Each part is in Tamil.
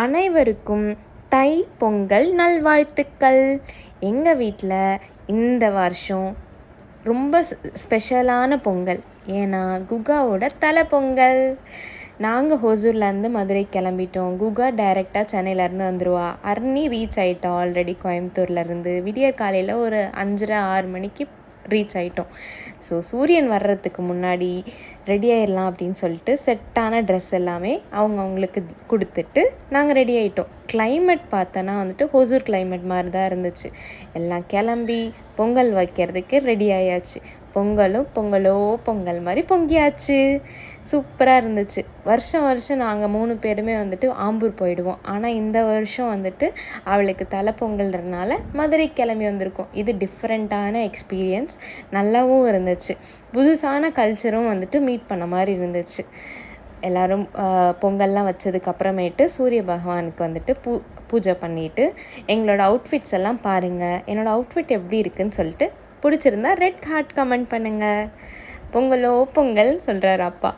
அனைவருக்கும் தை பொங்கல் நல்வாழ்த்துக்கள். எங்கள் வீட்டில் இந்த வருஷம் ரொம்ப ஸ்பெஷலான பொங்கல். ஏன்னா குகாவோட தலை பொங்கல். நாங்கள் ஹொசூர்லேருந்து மதுரை கிளம்பிட்டோம். குகா டைரெக்டாக சென்னையிலேருந்து வந்துடுவா. அர்னி ரீச் ஆகிட்டோம் ஆல்ரெடி கோயம்புத்தூர்லேருந்து. விடியற் காலையில் ஒரு 5:30-6 மணிக்கு ரீச் ஆகிட்டோம். ஸோ சூரியன் வர்றதுக்கு முன்னாடி ரெடி ஆகிடலாம் அப்படின்னு சொல்லிட்டு செட்டான ட்ரெஸ் எல்லாமே அவங்களுக்கு கொடுத்துட்டு நாங்கள் ரெடி ஆகிட்டோம். கிளைமேட் பார்த்தோன்னா ஹொசூர் கிளைமேட் மாதிரி தான் இருந்துச்சு. எல்லாம் கிளம்பி பொங்கல் வைக்கிறதுக்கு ரெடி ஆயாச்சு. பொங்கலோ பொங்கல் மாதிரி பொங்கியாச்சு. சூப்பராக இருந்துச்சு. வருஷம் நாங்கள் 3 பேருமே ஆம்பூர் போயிடுவோம். ஆனால் இந்த வருஷம் அவளுக்கு தலை பொங்கல்ன்றதுனால மதுரை கிளம்பி வந்திருக்கோம். இது டிஃப்ரெண்ட்டான எக்ஸ்பீரியன்ஸ். நல்லாவும் இருந்துச்சு. புதுசான கல்ச்சரும் மீட் பண்ண மாதிரி இருந்துச்சு. எல்லோரும் பொங்கல்லாம் வச்சதுக்கப்புறமேட்டு சூரிய பகவானுக்கு பூஜை பண்ணிவிட்டு எங்களோட அவுட்ஃபிட்ஸ் எல்லாம் பாருங்கள். என்னோடய அவுட்ஃபிட் எப்படி இருக்குதுன்னு சொல்லிட்டு பிடிச்சிருந்தா ரெட் ஹார்ட் கமெண்ட் பண்ணுங்கள். பொங்கலோ பொங்கல் சொல்கிறார் அப்பா.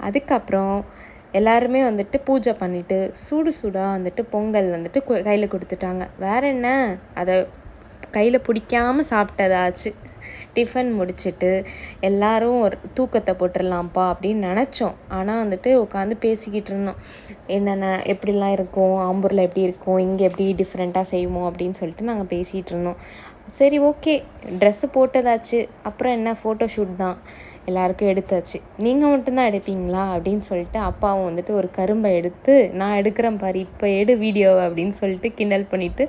அதுக்கப்புறம் எல்லாருமே பூஜை பண்ணிவிட்டு சூடாக பொங்கல் கையில் கொடுத்துட்டாங்க. வேற என்ன, அதை கையில் பிடிக்காமல் சாப்பிட்டதாச்சு. டிஃபன் முடிச்சுட்டு எல்லோரும் ஒரு தூக்கத்தை போட்டுடலாம்ப்பா அப்படின்னு நினச்சோம். ஆனால் உட்காந்து பேசிக்கிட்டு இருந்தோம். என்னென்ன எப்படிலாம் இருக்கும், ஆம்பூரில் எப்படி இருக்கும், இங்கே எப்படி டிஃப்ரெண்ட்டாக செய்வோம் அப்படின்னு சொல்லிட்டு நாங்கள் பேசிகிட்டு இருந்தோம். சரி, ஓகே, ட்ரெஸ்ஸு போட்டதாச்சு. அப்புறம் என்ன, ஃபோட்டோ ஷூட் தான் எல்லாருக்கும் எடுத்தாச்சு. நீங்கள் மட்டும்தான் எடுப்பீங்களா அப்படின்னு சொல்லிட்டு அப்பாவும் ஒரு கரும்பை எடுத்து, நான் எடுக்கிறேன் பாரு, இப்போ எடு வீடியோ அப்படின்னு சொல்லிட்டு கிண்டல் பண்ணிவிட்டு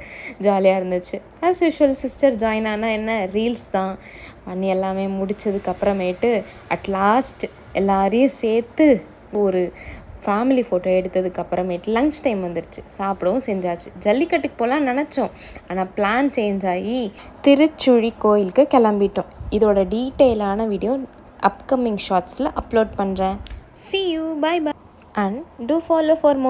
ஜாலியாக இருந்துச்சு. ஆஸ் யூஷுவல் சிஸ்டர் ஜாயின் ஆனால் என்ன, ரீல்ஸ் தான் பண்ணி எல்லாமே முடித்ததுக்கப்புறமேட்டு அட்லாஸ்ட் எல்லாரையும் சேர்த்து ஒரு ஃபேமிலி ஃபோட்டோ எடுத்ததுக்கப்புறமேட்டு லன்ச் டைம் வந்துருச்சு. சாப்பிடவும் செஞ்சாச்சு. ஜல்லிக்கட்டுக்கு போகலான்னு நினச்சோம். ஆனால் பிளான் சேஞ்ச் ஆகி திருச்சுழி கோயிலுக்கு கிளம்பிட்டோம். இதோட டீட்டெயிலான வீடியோ அப்கமிங் ஷார்ட்ஸில் அப்லோட் பண்ணுறேன். See you, bye bye and do follow for more.